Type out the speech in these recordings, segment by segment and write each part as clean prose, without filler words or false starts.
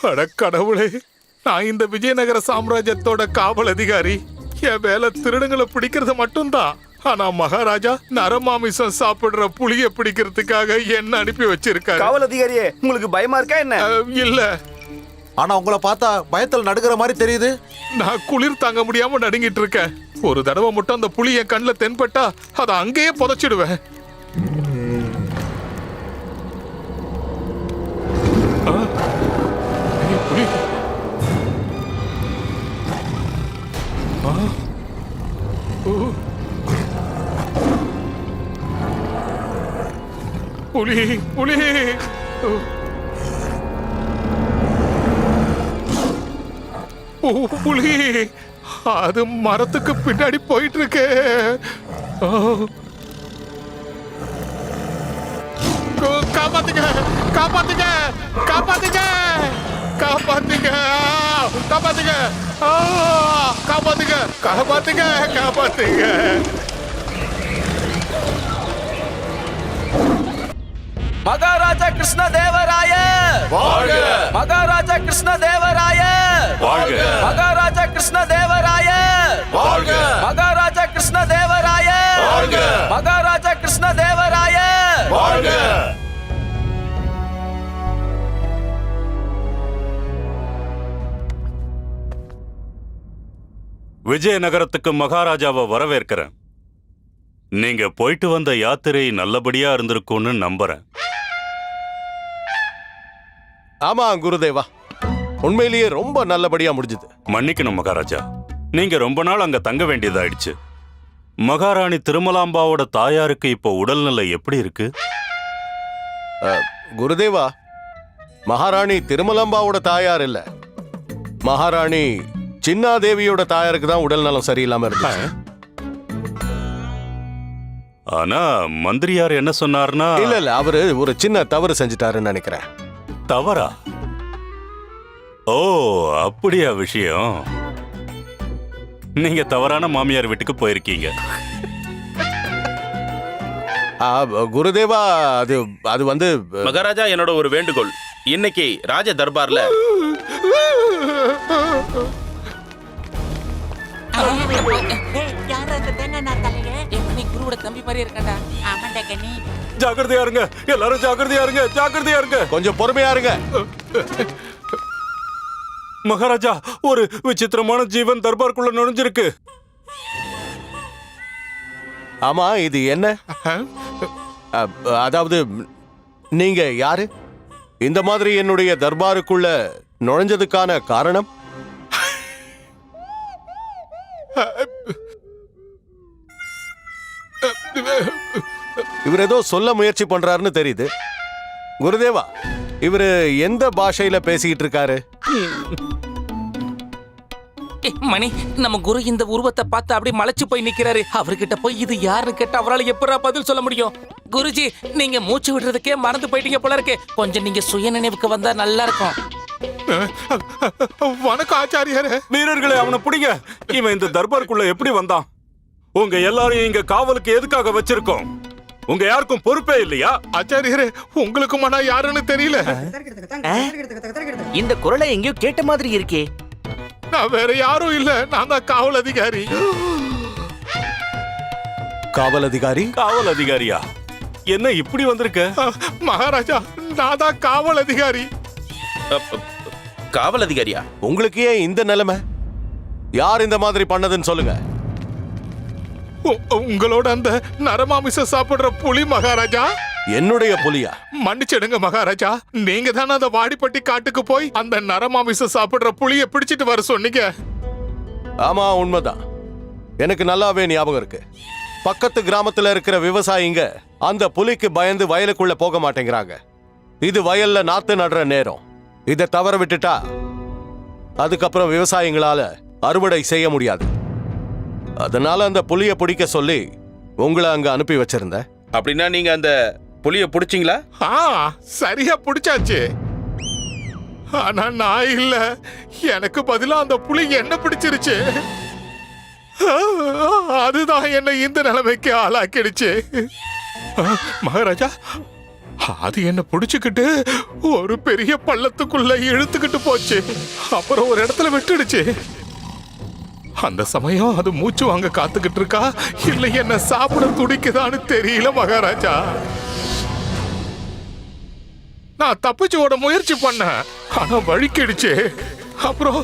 அட கடவுளே, நான் இந்த விஜயநகர சாம்ராஜ்யத்தோட காவல் அதிகாரி. என் வேலை திருடங்களை பிடிக்கிறது மட்டும்தான். ஆனா மகாராஜா நரமாமிசம் சாப்பிடுற புலிய பிடிக்கிறதுக்காக என்ன அனுப்பி வச்சிருக்காரு. காவல் அதிகாரியே, உங்களுக்கு பயமா இருக்கா என்ன? இல்ல. ஆனா உங்களை பார்த்தா பயத்தில் நடுங்கிற மாதிரி தெரியுது. நான் குளிர் தாங்க முடியாம நடுங்கிட்டு இருக்கேன். ஒரு தடவை மட்டும் அந்த புலி என் கண்ணில் தென்பட்டா அதை அங்கேயே புதைச்சிடுவேன். புலி புலி புலி அது மரத்துக்கு பின்னாடி போயிட்டு இருக்கு. காப்பாத்துங்க காப்பாத்துங்க காப்பாத்துங்க காப்பாத்துங்க காப்பாத்துங்க காப்பாத்துங்க காப்பாத்துங்க காப்பாத்துங்க. மகாராஜா கிருஷ்ணதேவராய வாழ்க! மகாராஜா கிருஷ்ணதேவராய வாழ்க! மகாராஜா கிருஷ்ணதேவராய வாழ்க! மகாராஜா கிருஷ்ணதேவராய வாழ்க! மகாராஜா கிருஷ்ணதேவராய வாழ்க! விஜயநகரத்துக்கு மகாராஜாவை வரவேற்கிறேன். நீங்க போயிட்டு வந்த யாத்திரை நல்லபடியா இருந்திருக்கும்னு நம்புறேன். ஆமா குருதேவா, உண்மையிலேயே ரொம்ப நல்லபடியா முடிஞ்சது. மன்னிக்கணும் மகாராஜா, நீங்க ரொம்ப நாள் அங்க தங்க வேண்டியதாயிடுச்சு. மகாராணி திருமலாம்பாவோட தாயாருக்கு இப்போ உடல்நிலை எப்படி இருக்கு? குருதேவா, மகாராணி திருமலம்பாவோட தாயார் இல்ல, மகாராணி சின்னாதேவியோட தாயாருக்கு தான் உடல் நலம் சரியில்லாம இருந்துச்சு. ஆனா மந்திரியார் என்ன சொன்னார்னா? இல்ல அவரு ஒரு சின்ன தவறு செஞ்சிட்டாருன்னு நினைக்கிறேன். தவறா? ஓ, அப்படியா விஷயம். நீங்க தவறான மாமியார் வீட்டுக்கு போயிருக்கீங்க. குருதேவா, அது அது வந்து மகாராஜா, என்னோட ஒரு வேண்டுகோள். இன்னைக்கு ராஜ தர்பார்ல ஜாக்கிரதையா இருங்க, எல்லாரும் ஜாக்கிரதையா இருங்க, ஜாக்கிரதையா இருங்க. கொஞ்சம் பொறுமையா இருங்க. மகாராஜா, ஒரு விசித்திரமான ஜீவன் தர்பாருக்குள்ள நுழைஞ்சிருக்கு. ஆமா, இது என்ன? அதாவது நீங்க யாரு? இந்த மாதிரி என்னுடைய தர்பாருக்குள்ள நுழைஞ்சதுக்கான காரணம்? இவர் ஏதோ சொல்ல முயற்சி பண்றாருன்னு தெரியுது. குருதேவா, இவரு எந்த பாஷையில பேசிக்கிட்டு இருக்காரு? மணி, நம்ம குரு இந்த உருவத்தை பார்த்து அப்படியே மலைச்சு போய் நிக்கிறாரு. அவர்கிட்ட போய் இது யாருன்னு கேட்டா அவரால் எப்படா பதில் சொல்ல முடியும்? குருஜி, நீங்க மூச்சு விடுறதுக்கே மறந்து போயிட்டீங்க போல இருக்கு. கொஞ்சம் நீங்க சுய நினைவுக்கு வந்தா நல்லா இருக்கும். வணக்கம் ஆச்சாரியாரே. வீரர்களே, அவனை பிடிங்க. இவன் இந்த தர்பாருக்குள்ள எப்படி வந்தான்? உங்க எல்லாரையும் இங்க காவலுக்கு எதுக்காக வச்சிருக்கோம்? உங்க யாருக்கும் பொறுப்பே இல்லையா? ஆச்சாரியாரே, உங்களுக்கும் ஆனா யாருன்னு தெரியல. இந்த குரலை எங்கேயோ கேட்ட மாதிரி இருக்கே. நான் வேற யாரும் இல்ல, நான் தான் காவல் அதிகாரி. காவல் அதிகாரி? காவல் அதிகாரியா? என்ன இப்படி வந்திருக்க? மகாராஜா, நான் தான் காவல் அதிகாரி. காவல் அதிகாரியா? உங்களுக்கு ஏன் இந்த நிலைமை? யார் இந்த மாதிரி பண்ணதுன்னு சொல்லுங்க. உங்களோட அந்த நரமாமிசம் சாப்பிடுற புலி மகாராஜா. என்னுடைய புலியா? மன்னிச்சிடுங்க மகாராஜா, நீங்க தானே அந்த வாடிப்பட்டி காட்டுக்கு போய் அந்த நரமாமிசம் சாப்பிடுற புலியை பிடிச்சிட்டு வர சொன்னீங்க. ஆமா, உண்மைதான். எனக்கு நல்லாவே ஞாபகம் இருக்கு. பக்கத்து கிராமத்துல இருக்கிற விவசாயிங்க அந்த புலிக்கு பயந்து வயலுக்குள்ள போக மாட்டேங்கிறாங்க. இது வயல்ல நாத்து நடுற நேரம். இதை தவற விட்டுட்டா அதுக்கப்புறம் விவசாயிங்களால அறுவடை செய்ய முடியாது. அதனால அந்த புலியை பிடிக்க சொல்லி உங்களை அங்க அனுப்பி வச்சிருந்த. அப்படின்னா நீங்க அந்த புலியை பிடிச்சிங்களா? சரியா பிடிச்சாச்சு. ஆனா நான் இல்ல, எனக்கு பதிலா அந்த புலி என்ன பிடிச்சிருச்சு. அதுதான் என்ன இந்த நிலைமைக்கு ஆளாக்கிடுச்சு. மகாராஜா, அது என்ன பிடிச்சுக்கிட்டு ஒரு பெரிய பள்ளத்துக்குள்ள இழுத்துக்கிட்டு போச்சு. அப்புறம் ஒரு இடத்துல விட்டுடுச்சு. அந்த சமயம் அது மூச்சு வாங்க காத்துக்கிட்டு இருக்கா இல்ல என்ன சாப்பிட துடிக்குதான்னு தெரியல மகாராஜா. நான் தப்பிச்சு ஓட முயற்சி பண்ணேன், ஆனா வழிக்கிடுச்சு. அப்புறம்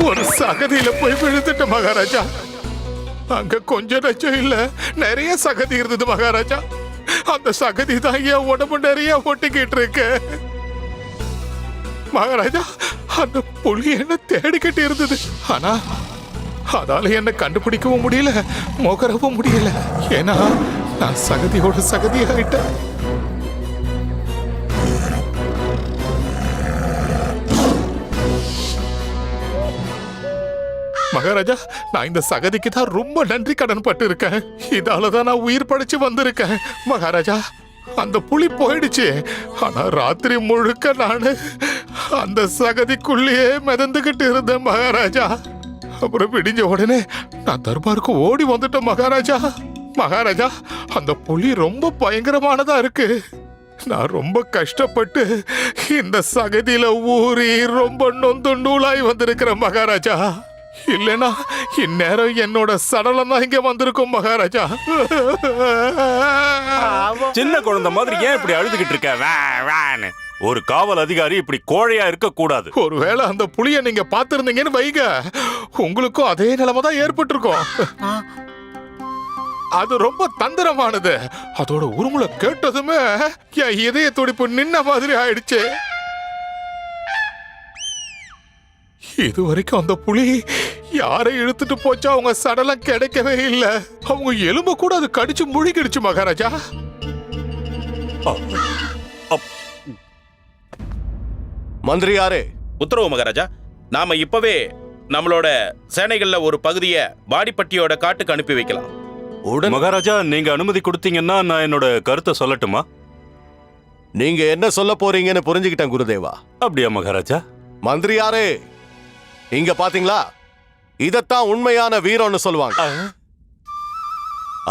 ஒரு சகதியில போய் விழுந்துட்ட மகாராஜா. அங்க கொஞ்சம் நச்சம் இல்ல, நிறைய சகதி இருந்தது மகாராஜா. அந்த சகதி தான் என் உடம்பு நிறைய ஒட்டிக்கிட்டு இருக்கு மகாராஜா. அந்த புலி என்ன தேடிக்கிட்டு இருந்தது, ஆனா அதால என்ன கண்டுபிடிக்கவும் முடியல, முகரவும் முடியல. ஏன்னா நான் சகதியோட சகதியாயிட்டேன். மகாராஜா, நான் இந்த சகதிக்கு தான் ரொம்ப நன்றி கடன் பட்டு இருக்கேன். இதாலதான் நான் உயிர் படைச்சு வந்திருக்கேன் மகாராஜா. அந்த புலி போயிடுச்சு, ஆனா ராத்திரி முழுக்க நானு அந்த சகதிக்குள்ளேயே மிதந்துகிட்டு இருந்தேன் மகாராஜா. அப்புறம் விடிஞ்ச உடனே நான் தர்பாருக்கு ஓடி வந்துட்டேன் மகாராஜா. மகாராஜா, அந்த புலி ரொம்ப பயங்கரமானதா இருக்கு. நான் ரொம்ப கஷ்டப்பட்டு இந்த சகதியில ஊறி ரொம்ப நொந்து நூலாய் வந்திருக்கிறேன் மகாராஜா. இல்லனா இந்நேரம் என்னோட சடலம் தான் இங்க வந்திருக்கும் மகாராஜா. சின்ன குழந்தை மாதிரி ஏன் இப்படி அழுதுகிட்டு இருக்க? வே, வேன்னு. ஒரு காவல் அதிகாரி இப்படி கோழையா இருக்க கூடாது. ஒருவேளை அந்த புலிய நீங்க பாத்திருந்தீங்கன்னு வைங்க, உங்களுக்கும் அதே நிலைமை தான் ஏற்பட்டிருக்கும். அது ரொம்ப தந்திரமானது. அதோட உருமுலை கேட்டதுமே என் இதய துடிப்பு நின்ன மாதிரி ஆயிடுச்சு. இது வரைக்கும் அந்த புலி யாரை இழுத்துட்டு போச்சா அவங்க சடலம் கிடைக்கவே இல்ல. அவங்க எலும்பு கூட அது கடிச்சு முழுகிடுச்சு மகாராஜா. மந்திரியாரே, உத்தரவு மகாராஜா. நாம இப்பவே நம்மளோட சேனைகள்ல ஒரு பகுதியை வாடிப்பட்டியோட காட்டுக்கு அனுப்பி வைக்கலாம். மகாராஜா, நீங்க அனுமதி கொடுத்தீங்கன்னா நான் என்னோட கருத்தை சொல்லட்டுமா? நீங்க என்ன சொல்ல போறீங்கன்னு புரிஞ்சுக்கிட்டேன் குருதேவா. அப்படியா மகாராஜா? மந்திரியாரே, இங்க பாத்தீங்களா, இதத்தான் உண்மையான வீரம்னு சொல்லுவாங்க.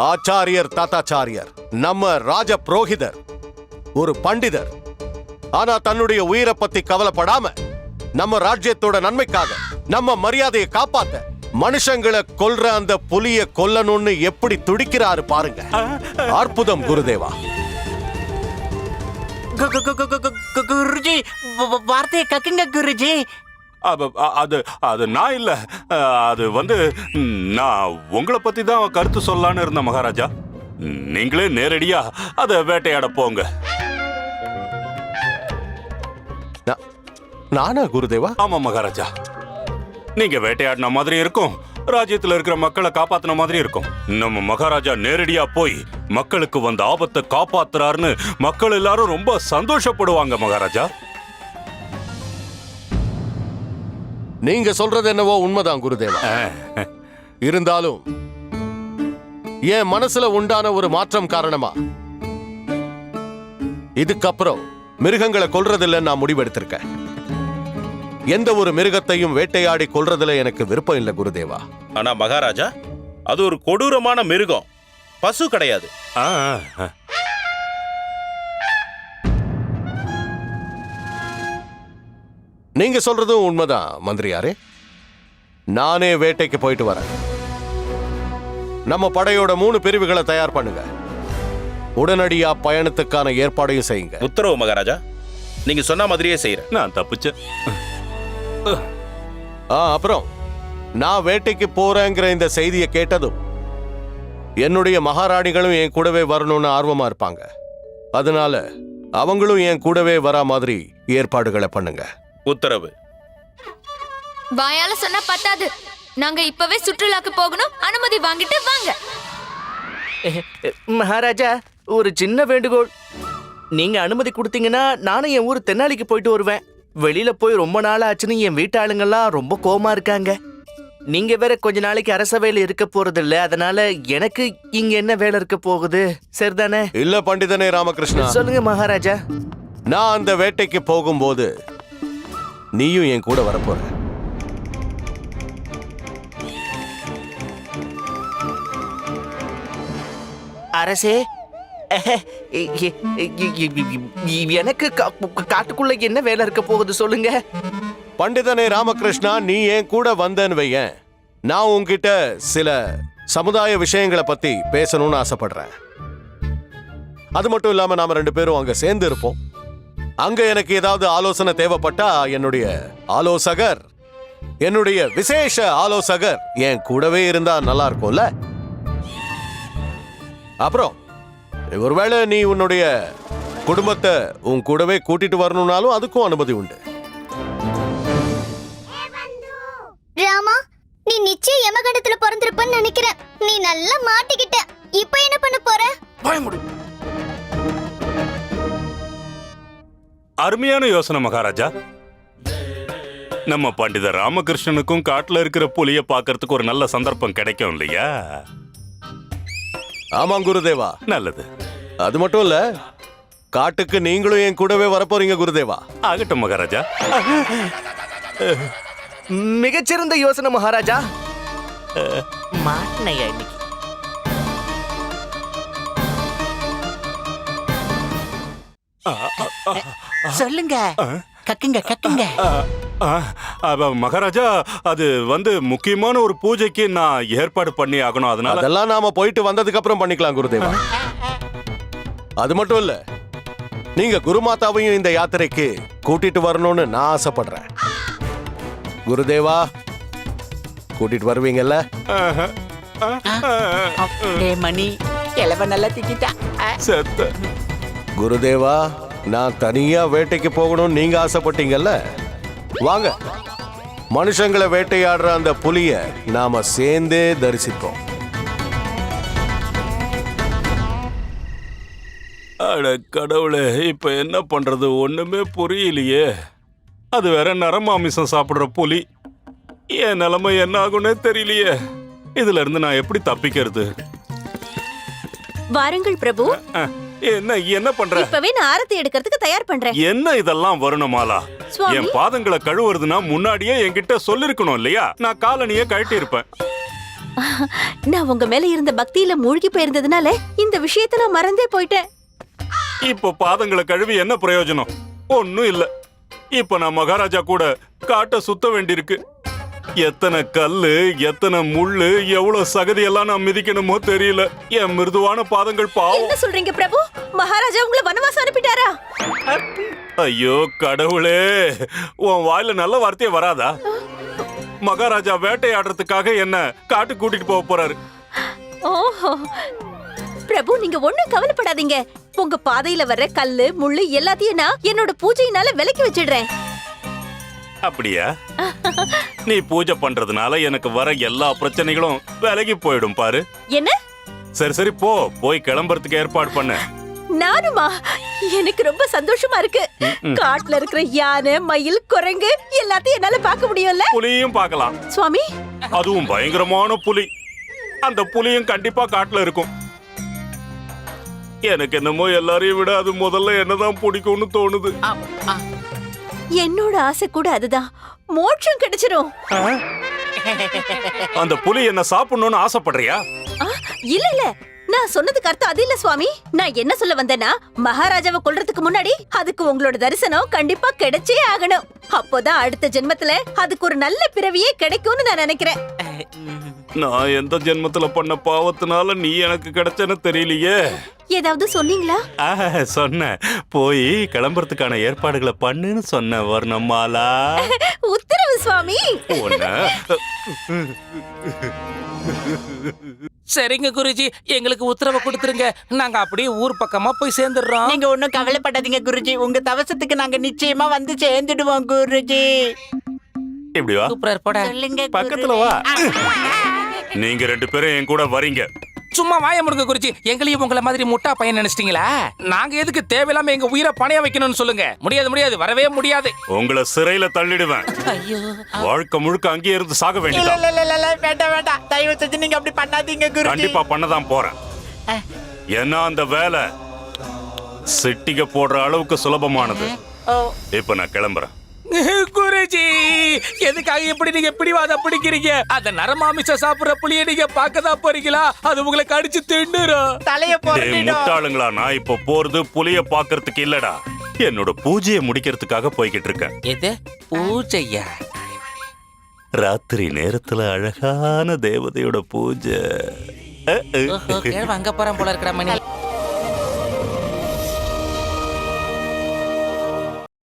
ஆச்சாரியர் தாத்தாச்சாரியர், நம்ம ராஜ புரோகிதர், ஒரு பண்டிதர். ஆனா தன்னுடைய உயிரை பத்தி கவலைப்படாம நம்ம ராஜ்யத்தோட நன்மைக்காக நம்ம மரியாதையை காப்பாத்த மனுஷங்களை கொல்ற அந்த புலிய கொல்லணும்னு எப்படி துடிக்கிறாரு பாருங்க. அற்புதம் குருதேவா. குருஜி, வார்த்தையை கக்குங்க குருஜி. அது அது நான் இல்ல. அது நான் உங்களை பத்தி தான் கருத்து சொல்லலான்னு இருந்தேன் மகாராஜா. நீங்களே நேரடியா அதை வேட்டையாட போங்க. நானா குருதேவா? ஆமா மகாராஜா, நீங்க வேட்டையாடின மாதிரி இருக்கும், ராஜ்யத்துல இருக்கிற மக்களை காப்பாத்தின மாதிரி இருக்கும். நம்ம மகாராஜா நேரடியா போய் மக்களுக்கு வந்த ஆபத்தை காப்பாத்துறாருன்னு மக்கள் எல்லாரும் ரொம்ப சந்தோஷப்படுவாங்க மகாராஜா. நீங்க சொல்றது என்னவோ உண்மைதான் குருதேவா. இருந்தாலும் என் மனசுல உண்டான ஒரு மாற்றம் காரணமா இதுக்கப்புறம் மிருகங்களை கொல்றதில்ல நான் முடிவெடுத்திருக்கேன். எந்த ஒரு மிருகத்தையும் வேட்டையாடி கொல்றதுல எனக்கு விருப்பம் இல்லை குருதேவா. ஆனா மகாராஜா, அது ஒரு கொடூரமான மிருகம், பசு கிடையாது. நீங்க சொல்றதும் உண்மைதான் மந்திரியாரே. நானே வேட்டைக்கு போயிட்டு வரேன். நம்ம படையோட 3 பிரிவுகளை தயார் பண்ணுங்க. உடனடியா பயணத்துக்கான ஏற்பாடையும் செய்யுங்க. உத்தரவு மகாராஜா. நீங்க சொன்ன மாதிரியே செய்யறேன். நான் தப்பிச்சேன். அப்புறம் நான் வேட்டைக்கு போறேங்கிற இந்த செய்தியை கேட்டதும் என்னுடைய மகாராணிகளும் என் கூடவே வரணும்னு ஆர்வமா இருப்பாங்க. அதனால அவங்களும் என் கூடவே வரா மாதிரி ஏற்பாடுகளை பண்ணுங்க. உத்தரவு. வாயால சொன்னா பத்தாது, நாங்க இப்பவே சுற்றுலாக்கு போகணும். அனுமதி வாங்கிட்டு வாங்க. மகாராஜா, ஒரு சின்ன வேண்டுகோள். நீங்க அனுமதி கொடுத்தீங்கன்னா நானும் என் ஊர் தென்னாலிக்கு போயிட்டு வருவேன். வெளியில போய் ரொம்ப நாள் ஆச்சுன்னு என் வீட்டாளுங்கெல்லாம் ரொம்ப கோவமா இருக்காங்க. நீங்க வேற கொஞ்ச நாளைக்கு அரசவையில இருக்க போறது இல்ல, அதனால எனக்கு இங்க என்ன வேலை இருக்க போகுது? சரிதானே? இல்ல பண்டிதனே ராமகிருஷ்ணா. சொல்லுங்க மகாராஜா. நான் அந்த வேட்டைக்கு போகும்போது நீயும் என் கூட வரப்போற. அரசே, எனக்கு காட்டுக்குள்ள என்ன வேலை இருக்க போகுது சொல்லுங்க. பண்டிதனே ராமகிருஷ்ணா, நீ என் கூட வந்தேன்னு வையேன், நான் உன்கிட்ட சில சமுதாய விஷயங்களை பத்தி பேசணும்னு ஆசைப்படுறேன். அது மட்டும் இல்லாம நாம 2 பேரும் அங்க சேர்ந்து இருப்போம். அங்க எனக்கு ஏதாவது ஆலோசனை தேவைப்பட்டா என்னுடைய ஆலோசகர், என்னுடைய விசேஷ ஆலோசகர் என் கூடவே இருந்தா நல்லா இருக்கும்ல. அப்புறம் ஒருவேளை நீ உன்னுடைய குடும்பத்தை உன் கூடவே கூட்டிட்டு வரணும்னாலும் அதுக்கும் அனுமதி உண்டு. ராமா, நீ நிச்சயம் யமகண்டத்துல பிறந்திருப்பன்னு நினைக்கிறேன். நீ நல்லா மாட்டிக்கிட்ட. இப்போ என்ன பண்ண போற? அருமையான யோசனை மகாராஜா. நம்ம பண்டிதர் ராமகிருஷ்ணனுக்கும் காட்டுல இருக்கிற புலிய பாக்குறதுக்கு ஒரு நல்ல சந்தர்ப்பம் கிடைக்கும் இல்லையா? ஆமாம் குருதேவா. நல்லது. அது மட்டும் இல்ல, காட்டுக்கு நீங்களும் என் கூடவே வரப்போறீங்க குருதேவா. ஆகட்டும் மகாராஜா. மிகச்சிறந்த யோசனை மகாராஜா. மாட்னையா இன்னைக்கு. சொல்லுங்க, கக்குங்க கக்குங்க. மகாராஜா, அது முக்கியமான ஒரு பூஜைக்கு நான் ஏற்பாடு பண்ணி ஆகணும். அதனால அதெல்லாம் நாம போயிட்டு வந்ததுக்கு அப்புறம் பண்ணிக்கலாம் குருதேவா. அது மட்டும் இல்ல, நீங்க குருமாதாவையும் இந்த யாத்திரைக்கு கூட்டிட்டு வரணும்னு நான் ஆசைப்படுறேன். குருதேவா, கூட்டிட்டு வருவீங்கல்ல? மணி கிழவ நல்லா திக்கிட்டா. செத்த. குருதேவா, நான் தனியா வேட்டைக்கு போகணும்னு நீங்க ஆசைப்பட்டீங்கல்ல, வாங்க, மனுஷங்களை வேட்டையாடுற அந்த புலிய நாம சேர்ந்தே தரிசிப்போம். அட கடவுளே, இப்ப என்ன பண்றது ஒண்ணுமே புரியலையே. அது வேற நரமாமிசம் சாப்பிடுற புலி. என் நிலைமை என்ன ஆகும்னே தெரியலையே. இதுல இருந்து நான் எப்படி தப்பிக்கிறது? வாருங்கள் பிரபு. என்ன என்ன பண்ற? இப்பவே நான் ஆரத்தி எடுக்கிறதுக்கு தயார் பண்றேன். என்ன இதெல்லாம் வரணுமாலா? சுவாமி. என் பாதங்களை கழுவுறதுனா முன்னாடியே என்கிட்ட சொல்லிருக்கணும் இல்லையா? நான் காலனியே கழட்டி இருப்பேன். நான் உங்க மேல இருந்த பக்தியில மூழ்கி போயிருந்ததுனால இந்த விஷயத்தை நான் மறந்தே போயிட்டேன். இப்போ பாதங்களை கழுவி என்ன பிரயோஜனம்? ஒன்னும் இல்ல. இப்ப நான் மகாராஜா கூட காட்ட சுத்த வேண்டியிருக்கு. எத்தனை கல்லு, எத்தனை முள்ளு, எவ்வளவு சகதி எல்லாம் நான் மிதிக்கணுமோ தெரியல. என் மிருதுவான பாதங்கள் பாவம். என்ன சொல்றீங்க பிரபு? மகாராஜா உங்களை வனவாசம் அனுப்பிட்டாரா? ஐயோ கடவுளே, உன் வாயில நல்ல வார்த்தையே வராதா? மகாராஜா வேட்டையாடுறதுக்காக என்ன காட்டு கூட்டிட்டு போக போறாரு. ஓஹோ பிரபு, நீங்க ஒண்ணும் கவலைப்படாதீங்க. உங்க பாதையில வர்ற கல்லு முள்ளு எல்லாத்தையும் நான் என்னோட பூஜையினால விலக்கி வச்சிடுறேன். அப்படியா? நீ பூஜை பண்றதுனால எனக்கு வர எல்லா பிரச்சனைகளும் விலகி போயிடும் பாரு. என்ன? சரி சரி, போய் கிளம்புறதுக்கு ஏற்பாடு பண்ண. நானுமா? எனக்கு ரொம்ப சந்தோஷமா இருக்கு. காட்டுல இருக்கிற யானை, மயில், குரங்கு எல்லாத்தையும் என்னால பார்க்க முடியும்ல? புலியும் பார்க்கலாம் சுவாமி. அதுவும் பயங்கரமான புலி. அந்த புலியும் கண்டிப்பா காட்டுல இருக்கும். எனக்கு என்னமோ எல்லாரையும் விட அது முதல்ல என்னதான் பிடிக்கும்னு தோணுது. என்னோட ஆசை கூட அதுதான். மோட்சம் கிடைச்சிரும். அந்த புலி என்ன சாப்பிடணும்னு ஆசைப்படுறியா? இல்ல இல்ல, நான் சொன்னதுக்கு அர்த்தம் அது இல்ல சுவாமி. நான் என்ன சொல்ல வந்தேன்னா, மகாராஜாவை கொல்றதுக்கு முன்னாடி அதுக்கு உங்களோட தரிசனம் கண்டிப்பா கிடைச்சே ஆகணும். அப்போதான் அடுத்த ஜென்மத்துல அதுக்கு ஒரு நல்ல பிறவியே கிடைக்கும்னு நான் நினைக்கிறேன். நான் எந்த ஜென்மத்துல பண்ண பாவத்தினால நீ எனக்கு கிடைச்சேன்னு தெரியலையே. ஏதாவது சொன்னீங்களா? சொன்ன, போய் கிளம்புறதுக்கான ஏற்பாடுகளை பண்ணுன்னு சொன்ன வர்ணமாலா. உத்தரவு சுவாமி. சரிங்க குருஜி, எங்களுக்கு உத்தரவு கொடுத்துருங்க. நாங்க அப்படியே ஊர் பக்கமா போய் சேர்ந்துடுறோம். நீங்க ஒண்ணும் கவலைப்படாதீங்க குருஜி. உங்க தவசத்துக்கு நாங்க நிச்சயமா வந்து சேர்ந்துடுவோம் குருஜி. இப்படி வா. சூப்பரா இருப்படா. சொல்லுங்க பக்கத்துல வா. நீங்க 2 பேரும் என் கூட வரீங்க. சும்மா வாய முடுங்க குருஜி. எங்களையும் உங்களை மாதிரி முட்டா பையன் நினைச்சிட்டீங்களா? நாங்க எதுக்கு தேவையில்லாம எங்க உயிரை பணைய வைக்கணும்னு சொல்லுங்க. முடியாது முடியாது, வரவே முடியாது. உங்களை சிறையில தள்ளிடுவேன். ஐயோ, வாழ்க்கை முழுக்க அங்கேயே இருந்து சாக வேண்டியதான். வேண்டாம் வேண்டாம், தயவு செஞ்சு நீங்க அப்படி பண்ணாதீங்க குருஜி. கண்டிப்பா பண்ணதான் போறேன். ஏன்னா அந்த வேலை சிட்டிக போடுற அளவுக்கு சுலபமானது. இப்ப நான் கிளம்புறேன். குருஜி எதுக்காக இப்படி நீங்க பிடிவாதம் பிடிக்கிறீங்க? அந்த நரமாமிசம் சாப்பிடுற புளிய நீங்க பார்க்கதான் போறீங்களா? அது உங்களை கடிச்சு தின்னுரும். தலைய டேய் போறீங்க. முட்டாளுங்களா, நான் இப்ப போறது புலிய பாக்குறதுக்கு இல்லடா, என்னோட பூஜையை முடிக்கிறதுக்காக போய்கிட்டு இருக்கேன். எது பூஜையா? ராத்திரி நேரத்துல அழகான தேவதையோட பூஜை. ஓஹோ, கேழ்வ அங்க போறேன் போல இருக்கிற மணி.